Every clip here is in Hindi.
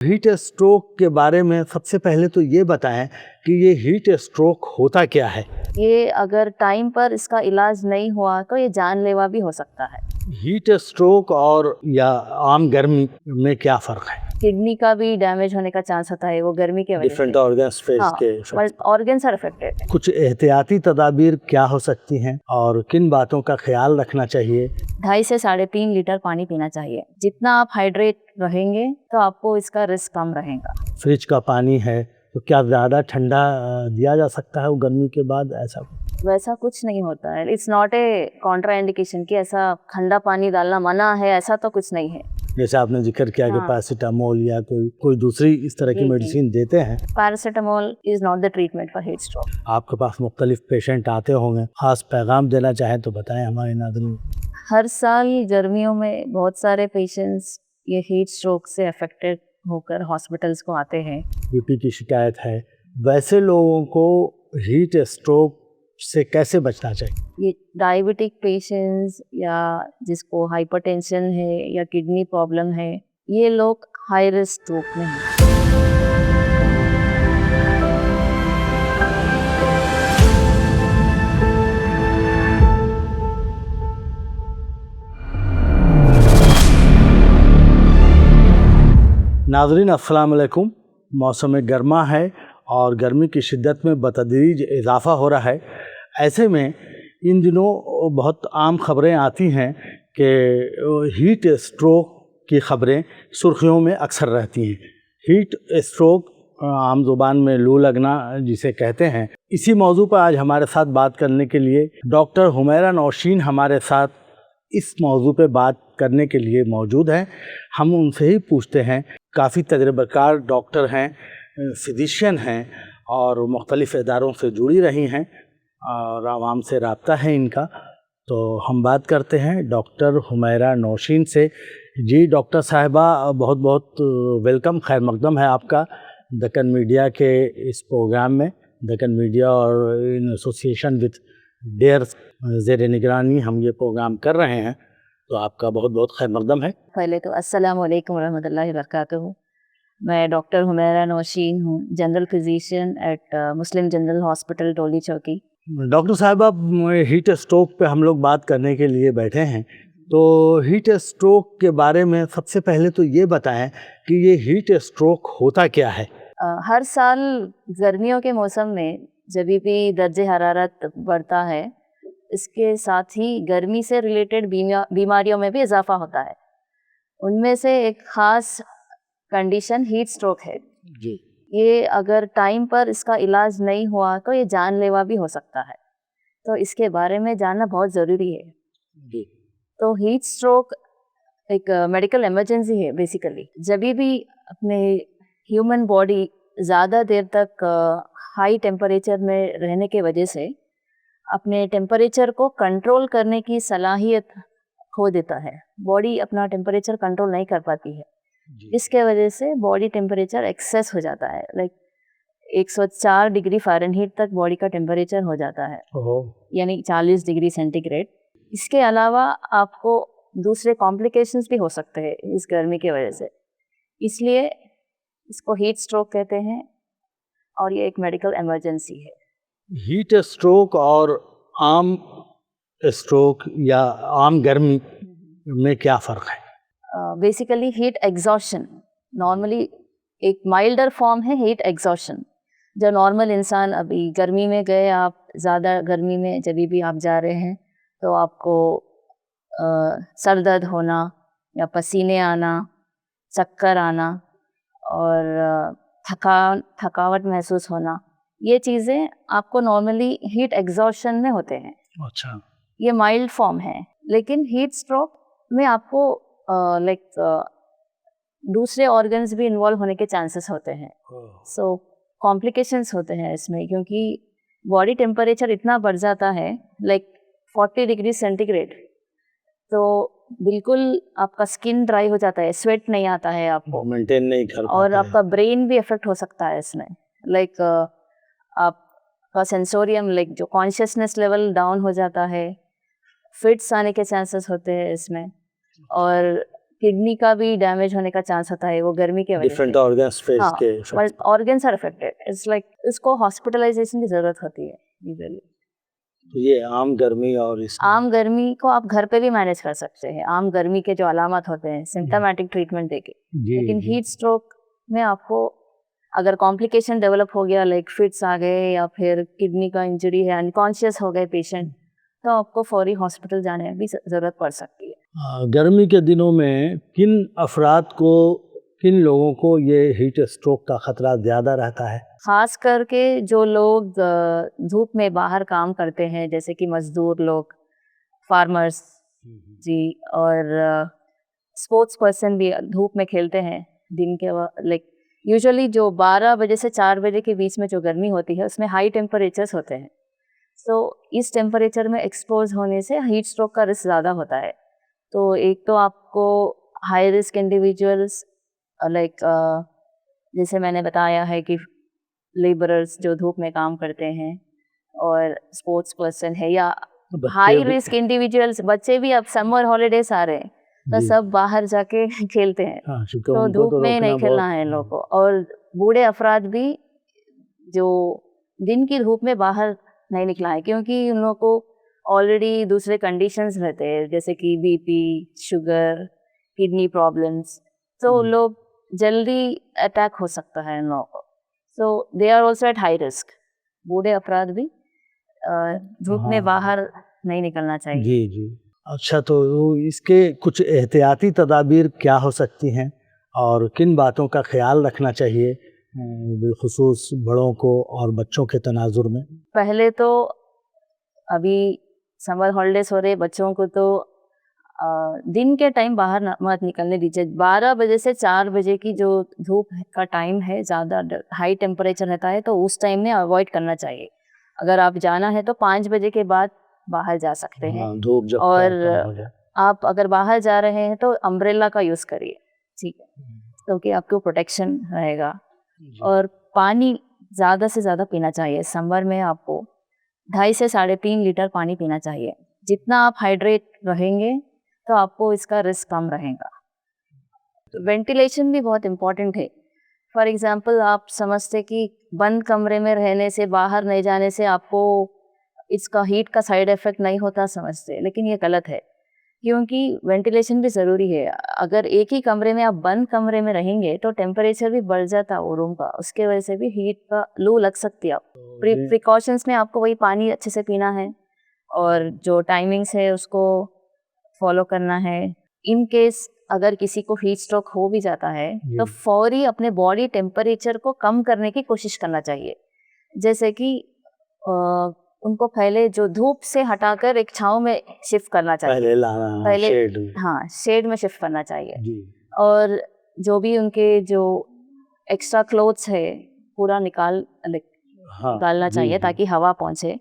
हीट स्ट्रोक के बारे में सबसे पहले तो ये बताएं कि ये हीट स्ट्रोक होता क्या है। ये अगर टाइम पर इसका इलाज नहीं हुआ तो ये जानलेवा भी हो सकता है। हीट स्ट्रोक और या आम गर्मी में क्या फर्क है? किडनी का भी डैमेज होने का चांस होता है वो गर्मी के वजह डिफरेंट से। ऑर्गन्स फेस हाँ, के ऑर्गन्स आर अफेक्टेड। कुछ एहतियाती तदाबीर क्या हो सकती हैं और किन बातों का ख्याल रखना चाहिए? 2.5 से 3.5 लीटर पानी पीना चाहिए। जितना आप हाइड्रेट रहेंगे तो आपको इसका रिस्क कम रहेगा। फ्रिज का पानी है तो क्या ज़्यादा ठंडा दिया जा सकता है वो गर्मी के बाद? ऐसा वैसा कुछ नहीं होता है। It's not a Contra indication कि ऐसा ठंडा पानी डालना मना है, ऐसा तो कुछ नहीं है। जैसे आपने जिक्र किया कि हाँ। पैरासिटामोल या कोई दूसरी इस तरह की जी। मेडिसिन देते हैं। Paracetamol is not the treatment for heat stroke. आपके पास मुख्तलिफ पेशेंट आते होंगे, खास पैगाम देना चाहें तो बताएं हमारे नाज़रीन। हर साल गर्मियों में बहुत सारे पेशेंट्स ये हीट स्ट्रोक से अफेक्टेड होकर हॉस्पिटल्स को आते हैं। बीपी की शिकायत है, वैसे लोगों को हीट स्ट्रोक से कैसे बचना चाहिए? ये डायबिटिक पेशेंट्स या जिसको हाइपरटेंशन है या किडनी प्रॉब्लम है, ये लोग हाई रिस्क ग्रुप में हैं। नाज़रीन अस्सलाम वालेकुम। मौसम गर्मा है और गर्मी की शिद्दत में बतदरीज इजाफ़ा हो रहा है। ऐसे में इन दिनों बहुत आम खबरें आती हैं कि हीट स्ट्रोक की खबरें सुर्खियों में अक्सर रहती हैं। हीट स्ट्रोक आम ज़ुबान में लू लगना जिसे कहते हैं। इसी मौजू पर आज हमारे साथ बात करने के लिए डॉक्टर हुमैरा नौशीन हमारे साथ इस मौजू पे बात करने के लिए मौजूद हैं। हम उनसे ही पूछते हैं। काफ़ी तजर्बाकार डॉक्टर हैं, फिजिशियन हैं और मुख्तलिफ़ इदारों से जुड़ी रही हैं और आवाम से रब्ता है इनका। तो हम बात करते हैं डॉक्टर हुमैरा नौशीन से। जी डॉक्टर साहिबा, बहुत बहुत वेलकम, खैर मकदम है आपका दक्कन मीडिया के इस प्रोग्राम में। दक्कन मीडिया और इन एसोसिएशन विद डेयर ज़ेर निगरानी हम ये प्रोग्राम कर रहे हैं, तो आपका बहुत बहुत खैर मकदम है। पहले तो अस्सलाम वालेकुम रहमतुल्लाहि वबरकातुहू। मैं डॉक्टर हुमैरा नौशीन हूँ, जनरल फिजिशियन एट मुस्लिम जनरल हॉस्पिटल टोली चौकी। डॉक्टर साहिबा, हीट स्ट्रोक पे हम लोग बात करने के लिए बैठे हैं, तो हीट स्ट्रोक के बारे में सबसे पहले तो ये बताएं कि ये हीट स्ट्रोक होता क्या है? हर साल गर्मियों के मौसम में जब भी दर्जे हरारत बढ़ता है, इसके साथ ही गर्मी से रिलेटेड बीमारियों में भी इजाफा होता है। उनमें से एक ख़ास कंडीशन हीट स्ट्रोक है। जी। ये अगर टाइम पर इसका इलाज नहीं हुआ तो ये जानलेवा भी हो सकता है, तो इसके बारे में जानना बहुत ज़रूरी है। जी। तो हीट स्ट्रोक एक मेडिकल इमरजेंसी है बेसिकली। जब भी अपने ह्यूमन बॉडी ज़्यादा देर तक हाई टेम्परेचर में रहने के वजह से अपने टेम्परेचर को कंट्रोल करने की सलाहियत खो देता है। बॉडी अपना टेम्परेचर कंट्रोल नहीं कर पाती है। इसके वजह से बॉडी टेम्परेचर एक्सेस हो जाता है, लाइक 104 डिग्री फ़ारेनहीट तक बॉडी का टेम्परेचर हो जाता है, यानी 40 डिग्री सेंटीग्रेड। इसके अलावा आपको दूसरे कॉम्प्लिकेशंस भी हो सकते हैं इस गर्मी की वजह से, इसलिए इसको हीट स्ट्रोक कहते हैं और ये एक मेडिकल इमरजेंसी है। हीट स्ट्रोक और आम स्ट्रोक या आम गर्मी में क्या फ़र्क है? बेसिकली हीट एग्जॉशन नॉर्मली एक माइल्डर फॉर्म है हीट एग्जॉशन। जो नॉर्मल इंसान, अभी गर्मी में गए आप, ज़्यादा गर्मी में जब भी आप जा रहे हैं तो आपको सर दर्द होना या पसीने आना, चक्कर आना और थकावट महसूस होना, ये चीज़ें आपको नॉर्मली हीट एग्जॉशन में होते हैं। अच्छा। ये माइल्ड फॉर्म है। लेकिन हीट स्ट्रोक में आपको दूसरे ऑर्गन्स भी इन्वॉल्व होने के चांसेस होते हैं। सो कॉम्प्लिकेशंस होते हैं इसमें, क्योंकि बॉडी टेम्परेचर इतना बढ़ जाता है, लाइक 40 डिग्री सेंटीग्रेड, तो बिल्कुल आपका स्किन ड्राई हो जाता है, स्वेट नहीं आता है आपको, मेंटेन नहीं कर पाते और हैं। आपका ब्रेन भी अफेक्ट हो सकता है इसमें। लाइक आपका सेंसोरियम, लाइक जो कॉन्शियसनेस लेवल डाउन हो जाता है, फिट्स आने के चांसेस होते हैं इसमें, और किडनी का भी डैमेज होने का चांस होता है वो गर्मी के वजह डिफरेंट से। ऑर्गन्स फेस हाँ, के organs are affected, it's like इसको हॉस्पिटलाइजेशन की जरूरत होती है यूजुअली। तो ये आम गर्मी और इस आम गर्मी को आप घर पे भी मैनेज कर सकते हैं, आम गर्मी के जो अलामत होते हैं सिम्टोमेटिक ट्रीटमेंट देके। जी लेकिन जी हीट स्ट्रोक में आपको अगर कॉम्प्लिकेशन डेवलप हो गया, लाइक फिट्स आ गए या फिर किडनी का इंजरी है, अनकॉन्शियस हो गए पेशेंट, तो आपको फौरी हॉस्पिटल जाने की भी जरूरत पड़ सकती है। गर्मी के दिनों में किन लोगों को ये हीट स्ट्रोक का खतरा ज़्यादा रहता है? खास करके जो लोग धूप में बाहर काम करते हैं, जैसे कि मजदूर लोग, फार्मर्स जी, और स्पोर्ट्स पर्सन भी धूप में खेलते हैं दिन के, लाइक यूजुअली जो 12 बजे से 4 बजे के बीच में जो गर्मी होती है उसमें हाई टेम्परेचर्स होते हैं। सो इस टेम्परेचर में एक्सपोज होने से हीट स्ट्रोक का रिस्क ज़्यादा होता है। तो एक तो आपको हाई रिस्क इंडिविजुअल्स, लाइक जैसे मैंने बताया है कि लेबरर्स जो धूप में काम करते हैं, और स्पोर्ट्स पर्सन है, या हाई रिस्क इंडिविजुअल्स, बच्चे भी अब समर हॉलीडेज आ रहे हैं तो सब बाहर जाके खेलते हैं, हाँ, क्योंकि तो उनको धूप तो में रोकना नहीं खेलना है इन लोगों को। और बूढ़े अफराद भी जो दिन की धूप में बाहर नहीं निकला है, क्योंकि उन लोगों को ऑलरेडी दूसरे कंडीशंस रहते हैं, जैसे कि बीपी, शुगर, किडनी प्रॉब्लम्स, तो उन लोग जल्दी अटैक हो सकता है इन लोगों को। So they are also at high risk. बूढ़े अफराद भी धूप में बाहर नहीं निकलना चाहिए। जी जी। अच्छा, तो इसके कुछ एहतियाती तदाबीर क्या हो सकती हैं और किन बातों का ख्याल रखना चाहिए बिलखुसूस बड़ों को और बच्चों के तनाजुर में? पहले तो अभी समर हॉलीडेज हो रहे, बच्चों को तो दिन के टाइम बाहर मत निकलने दीजिए। 12 बजे से 4 बजे की जो धूप का टाइम है, ज़्यादा हाई टेम्परेचर रहता है, तो उस टाइम में अवॉइड करना चाहिए। अगर आप जाना है तो 5 बजे के बाद बाहर जा सकते हैं। हाँ, धूप जब और कम हो जाए। आप अगर बाहर जा रहे हैं तो अम्ब्रेला का यूज़ करिए, ठीक है, क्योंकि आपको प्रोटेक्शन रहेगा। और पानी ज़्यादा से ज़्यादा पीना चाहिए। समर में आपको 2.5 से 3.5 लीटर पानी पीना चाहिए। जितना आप हाइड्रेट रहेंगे तो आपको इसका रिस्क कम रहेगा। वेंटिलेशन भी बहुत इम्पॉर्टेंट है। फॉर एग्जांपल, आप समझते कि बंद कमरे में रहने से, बाहर नहीं जाने से आपको इसका हीट का साइड इफ़ेक्ट नहीं होता समझते, लेकिन ये गलत है, क्योंकि वेंटिलेशन भी ज़रूरी है। अगर एक ही कमरे में आप बंद कमरे में रहेंगे तो टेम्परेचर भी बढ़ जाता है वो रूम का, उसके वजह से भी हीट का लू लग सकती है आपको। प्रिकॉशंस में आपको वही पानी अच्छे से पीना है और जो टाइमिंग्स है उसको फॉलो करना है। इन केस अगर किसी को हीट स्ट्रोक हो भी जाता है तो फौरी अपने बॉडी टेम्परेचर को कम करने की कोशिश करना चाहिए। जैसे कि उनको पहले जो धूप से हटाकर एक छांव में शिफ्ट करना चाहिए, पहले शेड, हाँ, शेड में शिफ्ट करना चाहिए जी। और जो भी उनके जो एक्स्ट्रा क्लोथ्स है पूरा निकालना चाहिए ताकि हवा पहुंचे।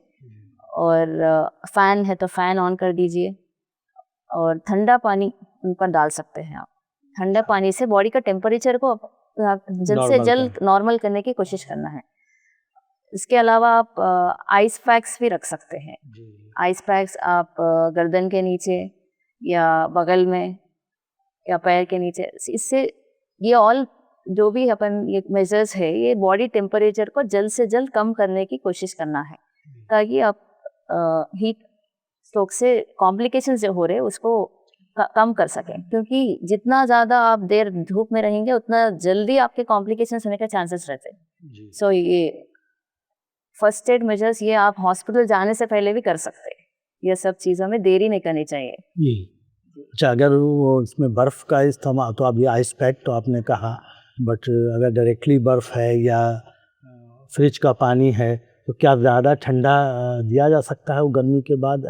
और फैन है तो फैन ऑन कर दीजिए, और ठंडा पानी उन पर डाल सकते हैं आप। ठंडा पानी से बॉडी का टेम्परेचर को जल्द से जल्द नॉर्मल करने की कोशिश करना है। इसके अलावा आप आइस पैक्स भी रख सकते हैं। आइस पैक्स आप गर्दन के नीचे या बगल में या पैर के नीचे, इससे ये ऑल जो भी अपन ये मेजर्स है, ये बॉडी टेम्परेचर को जल्द से जल्द कम करने की कोशिश करना है, ताकि आप हीट स्ट्रोक से कॉम्प्लिकेशंस जो हो रहे हैं उसको कम कर सकें। क्योंकि जितना ज़्यादा आप देर धूप में रहेंगे उतना जल्दी आपके कॉम्प्लिकेशंस होने के चांसेस रहते हैं। सो ये फर्स्ट एड मेजर्स ये आप हॉस्पिटल जाने से पहले भी कर सकते हैं। ये सब चीज़ों में देरी नहीं करनी चाहिए। अच्छा, अगर वो इसमें बर्फ़ का इस्तेमाल, तो अभी आइस पैक तो आपने कहा, बट अगर डायरेक्टली बर्फ़ है या फ्रिज का पानी है तो क्या ज़्यादा ठंडा दिया जा सकता है वो गर्मी के बाद?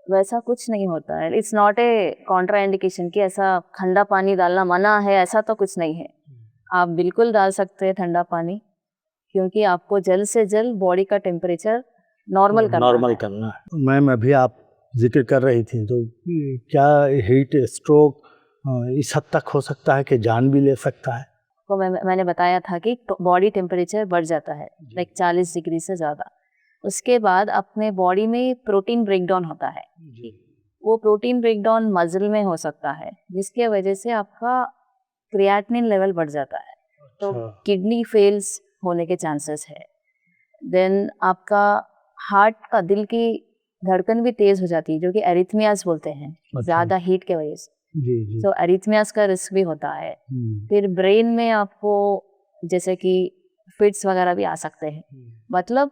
वैसा कुछ नहीं होता है। It's not a Contra indication कि ऐसा ठंडा पानी डालना मना है, ऐसा तो कुछ नहीं है। आप बिल्कुल डाल सकते हैं ठंडा पानी, क्योंकि आपको जल्द से जल्द बॉडी का टेम्परेचर नॉर्मल करना है। मैम, अभी आप जिक्र कर रही थी, तो क्या हीट स्ट्रोक इस हद तक हो सकता है कि जान भी ले सकता है? तो मैंने बताया था कि बॉडी टेम्परेचर बढ़ जाता है, लाइक 40 डिग्री से ज़्यादा। उसके बाद अपने बॉडी में प्रोटीन ब्रेकडाउन होता है। वो प्रोटीन ब्रेकडाउन मसल में हो सकता है, जिसके वजह से आपका क्रिएटिनिन लेवल बढ़ जाता है, तो किडनी फेल्स होने के चांसेस है। देन आपका हार्ट का, दिल की धड़कन भी तेज हो जाती है, जो कि एरिथमियास बोलते हैं, ज़्यादा हीट के वजह से। जी। तो एरिथमियास का रिस्क भी होता है। फिर ब्रेन में आपको जैसे कि फिट्स वगैरह भी आ सकते हैं। मतलब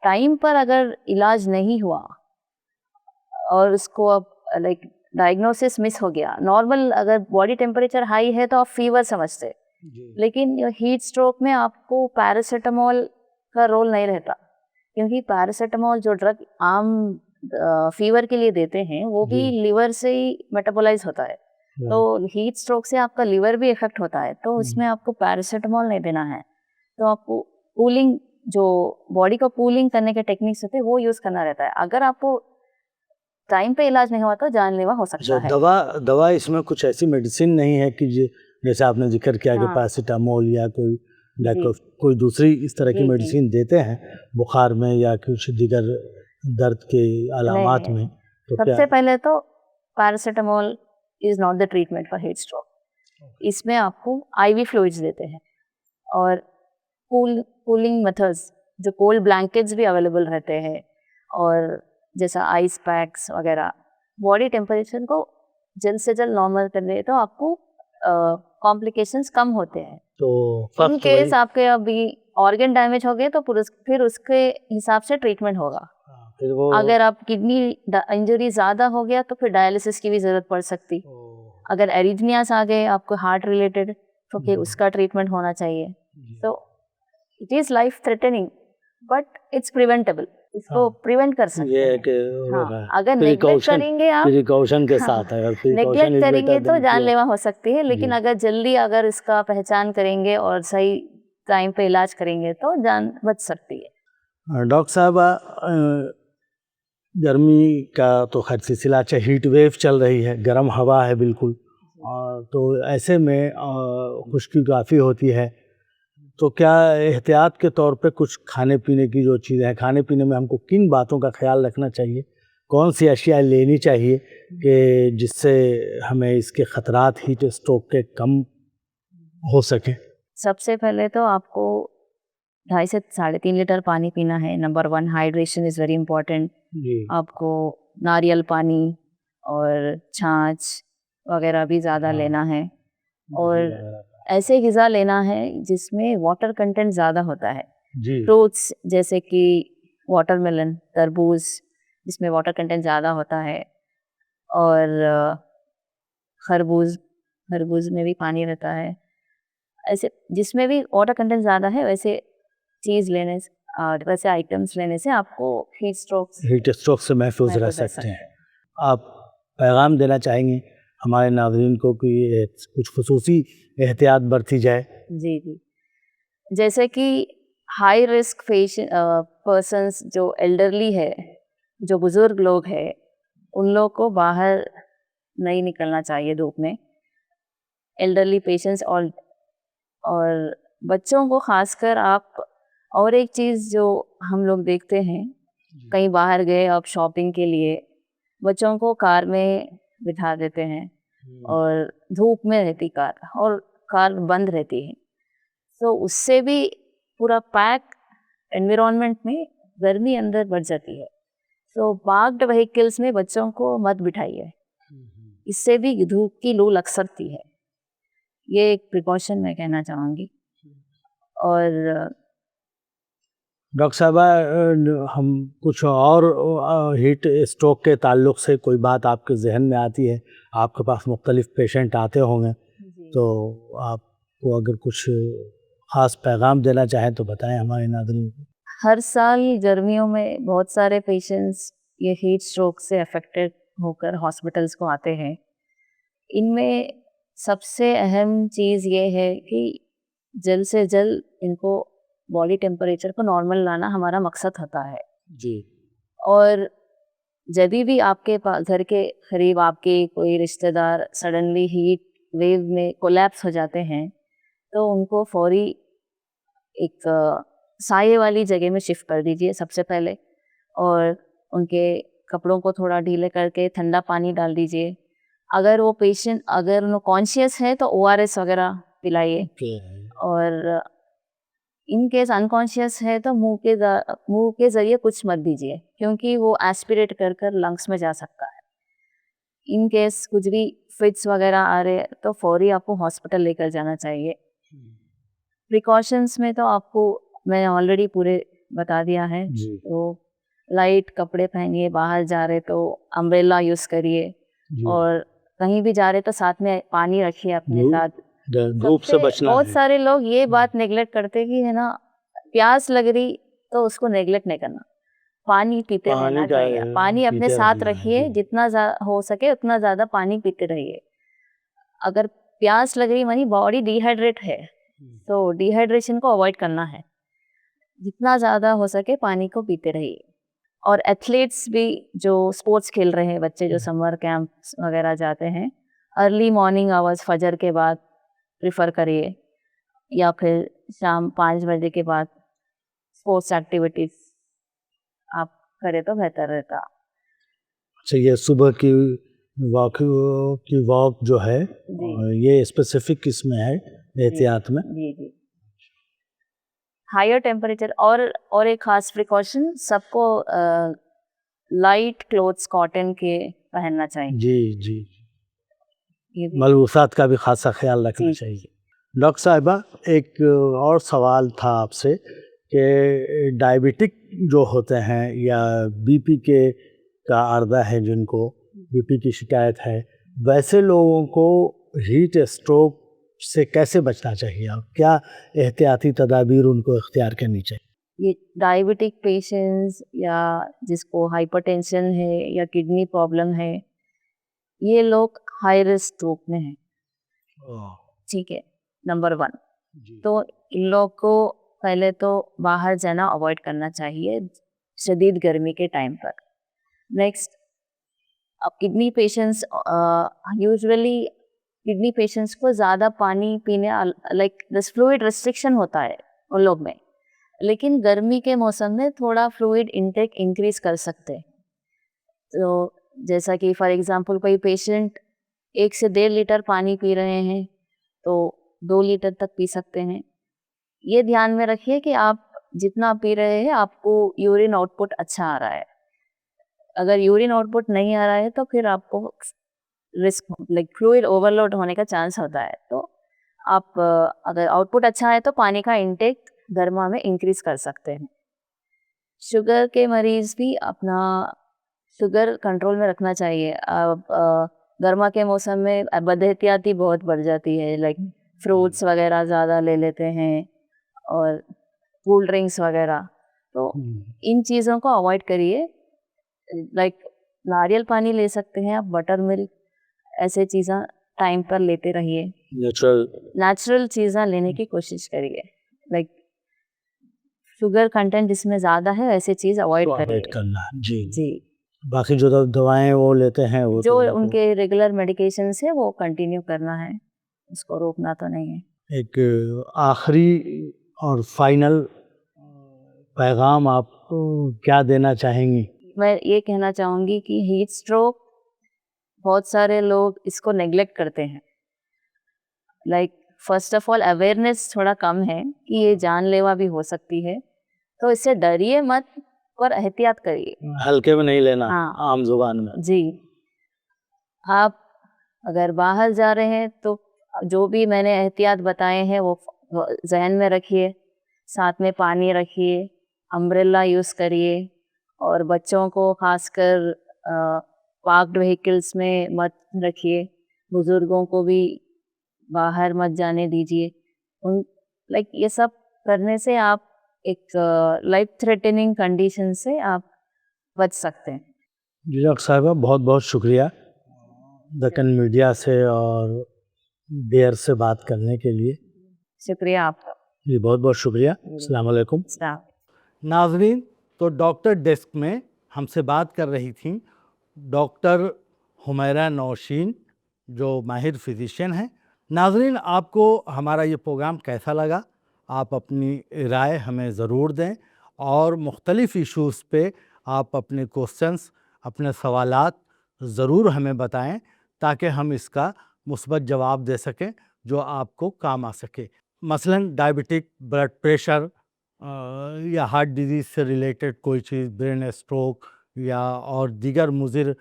टाइम पर अगर इलाज नहीं हुआ और उसको अब लाइक डायग्नोसिस मिस हो गया, नॉर्मल अगर बॉडी टेम्परेचर हाई है तो आप फीवर समझते, लेकिन हीट स्ट्रोक में आपको पैरासीटामोल का रोल नहीं रहता, क्योंकि पैरासीटामोल जो ड्रग आम फीवर के लिए देते हैं वो भी लिवर से ही मेटाबोलाइज होता है। तो हीट स्ट्रोक से आपका लिवर भी इफेक्ट होता है, तो उसमें आपको पैरासीटामोल नहीं देना है। तो आपको कूलिंग, जो बॉडी को कूलिंग करने के टेक्निक्स होते हैं वो यूज करना रहता है। अगर आपको टाइम पे इलाज नहीं हुआ तो जानलेवा हो सकता है। दवा इसमें कुछ ऐसी मेडिसिन नहीं है कि जैसे आपने जिक्र किया कि पैरासीटामोल या कोई दूसरी इस तरह की मेडिसिन देते हैं बुखार में या कुछ दीगर दर्द के अलामात में? तो सबसे पहले तो paracetamol is not the treatment for heat stroke. इसमें आपको आईवी फ्लूइड्स देते हैं और कूलिंग मेथड्स, जो कोल्ड ब्लैंकेट्स भी अवेलेबल रहते हैं, और जैसा आइस पैक्स वगैरह बॉडी टेम्परेचर को जल्द से जल्द नॉर्मल कर दे, तो आपको कॉम्प्लिकेशंस कम होते हैं। तो इन केस आपके अभी ऑर्गन डैमेज हो गए तो फिर उसके हिसाब से ट्रीटमेंट होगा। अगर आप किडनी इंजरी ज़्यादा हो गया तो फिर डायलिसिस की भी ज़रूरत पड़ सकती। अगर एरिथमियास आ गए आपको हार्ट रिलेटेड, तो फिर उसका ट्रीटमेंट होना चाहिए। तो it is life threatening but it's preventable. इसको प्रिवेंट कर सकते हैं। अगर नेग्लेक्ट करेंगे आप, प्रिकॉशन के साथ है, और नेग्लेक्ट करेंगे तो जानलेवा हो सकती है, लेकिन अगर जल्दी अगर इसका पहचान करेंगे और सही टाइम पे इलाज करेंगे तो जान बच सकती है। डॉक्टर साहब, गर्मी का तो खैर सिलसिला, हीट वेव चल रही है, गर्म हवा है बिल्कुल, तो ऐसे में खुश्की काफ़ी होती है, तो क्या एहतियात के तौर पे कुछ खाने पीने की जो चीज़ें हैं, खाने पीने में हमको किन बातों का ख्याल रखना चाहिए, कौन सी अशिया लेनी चाहिए कि जिससे हमें इसके ख़तरात हीट स्ट्रोक के कम हो सके? सबसे पहले तो आपको 2.5 से 3.5 लीटर पानी पीना है। Number 1, hydration is very important. आपको नारियल पानी और छाछ वगैरह भी ज़्यादा लेना है, और ऐसे ग़िज़ा लेना है जिसमें वाटर कंटेंट ज़्यादा होता है। फ्रूट्स जैसे कि वाटरमेलन, तरबूज, जिसमें वाटर कंटेंट ज़्यादा होता है, और खरबूज में भी पानी रहता है। ऐसे जिसमें भी वाटर कंटेंट ज़्यादा है वैसे चीज़ लेने से और वैसे आइटम्स लेने से आपको हीट स्ट्रोक से महफूज रह सकते हैं। आप पैगाम देना चाहेंगे हमारे नाज़रीन को कि कुछ खुसूसी एहतियात बरती जाए? जी। जैसे कि हाई रिस्क पर्सन्स, जो एल्डरली है, जो बुज़ुर्ग लोग हैं, उन लोग को बाहर नहीं निकलना चाहिए धूप में। एल्डरली पेशेंट्स और बच्चों को खासकर आप, और एक चीज़ जो हम लोग देखते हैं, कहीं बाहर गए आप शॉपिंग के लिए, बच्चों को कार में बिठा देते हैं और धूप में रहती कार और कार बंद रहती है, तो उससे भी पूरा पैक एनवायरनमेंट में गर्मी अंदर बढ़ जाती है। तो पार्क्ड व्हीकल्स में बच्चों को मत बिठाइए, इससे भी धूप की लू लग सकती है। ये एक प्रिकॉशन मैं कहना चाहूँगी। और डॉक्टर साहबा, हम कुछ और हीट स्ट्रोक के ताल्लुक़ से कोई बात आपके जहन में आती है? आपके पास मुख्तलिफ़ पेशेंट आते होंगे, तो आपको अगर कुछ ख़ास पैगाम देना चाहें तो बताएं हमारे नाज़रीन को। हर साल गर्मियों में बहुत सारे पेशेंट्स ये हीट स्ट्रोक से अफेक्टेड होकर हॉस्पिटल्स को आते हैं। इनमें सबसे अहम चीज़ ये है कि जल्द से जल्द इनको बॉडी टेम्परेचर को नॉर्मल लाना हमारा मकसद होता है जी। और जब भी आपके पास घर के करीब आपके कोई रिश्तेदार सडनली हीट वेव में कोलैप्स हो जाते हैं, तो उनको फौरी एक साये वाली जगह में शिफ्ट कर दीजिए सबसे पहले, और उनके कपड़ों को थोड़ा ढीले करके ठंडा पानी डाल दीजिए। अगर वो पेशेंट अगर वो कॉन्शियस है तो ओआरएस वगैरह पिलाइए, और इन केस अनकॉन्शियस है तो मुंह के जरिए कुछ मत दीजिए, क्योंकि वो एस्पिरेट कर कर लंग्स में जा सकता है। इन केस कुछ भी फिट्स वगैरह आ रहे हैं तो फौरी आपको हॉस्पिटल लेकर जाना चाहिए। प्रिकॉशंस में तो आपको मैंने ऑलरेडी पूरे बता दिया है। जी तो लाइट कपड़े पहनिए, बाहर जा रहे तो अम्ब्रेला यूज़ करिए, जी। और कहीं भी जा रहे तो साथ में पानी रखिए अपने धूप साथ। धूप से सबसे बचना बहुत है। सारे लोग ये बात नेगलेक्ट करते हैं कि है ना, प्यास लग रही तो उसको नेगलेक्ट नहीं करना, पानी पीते पानी रहना चाहिए। पानी अपने पीते साथ रहना है, रखिए, जी। जितना हो सके उतना ज़्यादा पानी पीते रहिए। अगर प्यास लग रही मानी बॉडी डिहाइड्रेट है तो डिहाइड्रेशन को अवॉइड करना है, जितना ज़्यादा हो सके पानी को पीते रहिए। और एथलीट्स भी जो स्पोर्ट्स खेल रहे हैं, बच्चे जो समर कैंप्स वगैरह जाते हैं, अर्ली मॉर्निंग आवर्स फजर के बाद प्रिफर करिए, या फिर शाम 5 बजे के बाद स्पोर्ट्स एक्टिविटीज़ आप करें तो बेहतर रहता। अच्छा, ये सुबह की वॉक जो है, जी ये स्पेसिफिक किस में है एहतियात में? जी जी। हायर टेम्परेचर और एक खास प्रिकॉशन, सबको लाइट क्लोथ्स कॉटन के पहनना चाहिए। जी जी। ये भी मलबूसात का भी खासा ख्याल रखना जी। चाहिए। डॉक्टर साहिबा, एक और सवाल था आपसे कि डायबिटिक जो होते हैं या बीपी का अर्दा है, जिनको बीपी की शिकायत है, वैसे लोगों को हीट स्ट्रोक से कैसे बचना चाहिए और क्या एहतियाती तदाबीर उनको इख्तियार करनी चाहिए? ये डायबिटिक पेशेंट्स या जिसको हाइपरटेंशन है या किडनी प्रॉब्लम है, ये लोग हाई रिस्क ग्रुप में हैं। ठीक है, नंबर 1। जी तो इन लोग को पहले तो बाहर जाना अवॉइड करना चाहिए शदीद गर्मी के टाइम पर। नेक्स्ट, अब kidney patients usually kidney patients को ज़्यादा पानी पीने, लाइक दिस फ्लूइड रिस्ट्रिक्शन होता है उन लोग में, लेकिन गर्मी के मौसम में थोड़ा फ्लूइड इंटेक इंक्रीज कर सकते हैं। तो जैसा कि फॉर एग्जांपल कोई पेशेंट 1 से 1.5 लीटर पानी पी रहे हैं तो 2 लीटर तक पी सकते हैं। ये ध्यान में रखिए कि आप जितना पी रहे हैं आपको यूरिन आउटपुट अच्छा आ रहा है। अगर यूरिन आउटपुट नहीं आ रहा है तो फिर आपको रिस्क लाइक फ्लूइड ओवरलोड होने का चांस होता है। तो आप अगर आउटपुट अच्छा है तो पानी का इंटेक गर्मा में इंक्रीज कर सकते हैं। शुगर के मरीज भी अपना शुगर कंट्रोल में रखना चाहिए। अब गर्मा के मौसम में बदएहतियाती बहुत बढ़ जाती है, लाइक फ्रूट्स वगैरह ज़्यादा ले लेते हैं और कूल ड्रिंक्स वगैरह, तो इन चीज़ों को अवॉइड करिए। लाइक नारियल पानी ले सकते हैं आप, बटर मिल्क, ऐसे चीज़ें टाइम पर लेते रहिए। नेचुरल चीज़ें लेने की कोशिश करिए। लाइक शुगर कंटेंट जिसमें ज़्यादा है ऐसे चीज़ अवॉइड करिए। करना है। जी जी, बाकी जो दवाएं वो लेते हैं वो जो तो उनके रेगुलर मेडिकेशंस है वो कंटिन्यू करना है, उसको रोकना तो नहीं है। एक आखिरी और फाइनल पैगाम आप क्या देना चाहेंगी? मैं ये कहना चाहूँगी कि हीट स्ट्रोक बहुत सारे लोग इसको नेग्लेक्ट करते हैं। Like first of all awareness थोड़ा कम है कि ये जानलेवा भी हो सकती है, तो इससे डरिए मत पर एहतियात करिए। हल्के में नहीं लेना, हाँ आम जुबान में। जी, आप अगर बाहर जा रहे हैं तो जो भी मैंने एहतियात बताए हैं वो जहन में रखिए। साथ में पानी रखिए, अम्ब्रेला यूज़ करिए, और बच्चों को खासकर पार्क्ड व्हीकल्स में मत रखिए। बुजुर्गों को भी बाहर मत जाने दीजिए। उन लाइक ये सब करने से आप एक लाइफ थ्रेटनिंग कंडीशन से आप बच सकते हैं। जी डॉक्टर साहिबा, बहुत बहुत शुक्रिया दक्कन मीडिया से और देर से बात करने के लिए। शुक्रिया आपका। जी बहुत बहुत शुक्रिया। अस्सलाम वालेकुम। सलाम। नाजरीन, तो डॉक्टर डेस्क में हमसे बात कर रही थी डॉक्टर हुमैरा नौशीन, जो माहिर फिजिशियन हैं। नाजरीन, आपको हमारा ये प्रोग्राम कैसा लगा? आप अपनी राय हमें ज़रूर दें और मुख्तलिफ़ इश्यूज़ पे आप अपने क्वेश्चंस अपने सवालात ज़रूर हमें बताएं ताकि हम इसका मुस्बत जवाब दे सकें जो आपको काम आ सके। मसलन डायबिटिक, ब्लड प्रेशर या हार्ट डिजीज़ से रिलेटेड कोई चीज़, ब्रेन स्ट्रोक या और दीगर मुज़िर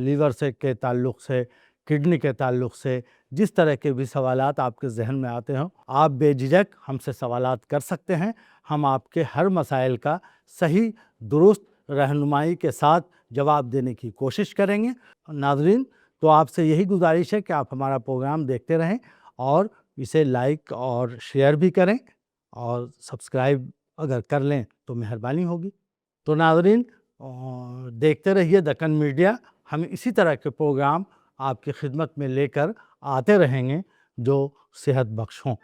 लीवर से के ताल्लुक़ से, किडनी के ताल्लुक़ से, जिस तरह के भी सवालात आपके ज़हन में आते हों, आप बेझिझक हमसे सवालात कर सकते हैं। हम आपके हर मसाइल का सही दुरुस्त रहनुमाई के साथ जवाब देने की कोशिश करेंगे। नाज़रीन, तो आपसे यही गुजारिश है कि आप हमारा प्रोग्राम देखते रहें और इसे लाइक और शेयर भी करें और सब्सक्राइब अगर कर लें तो मेहरबानी होगी। तो नाज़रीन, देखते रहिए दक्कन मीडिया। हम इसी तरह के प्रोग्राम आपकी खिदमत में लेकर आते रहेंगे जो सेहत बख्श हों।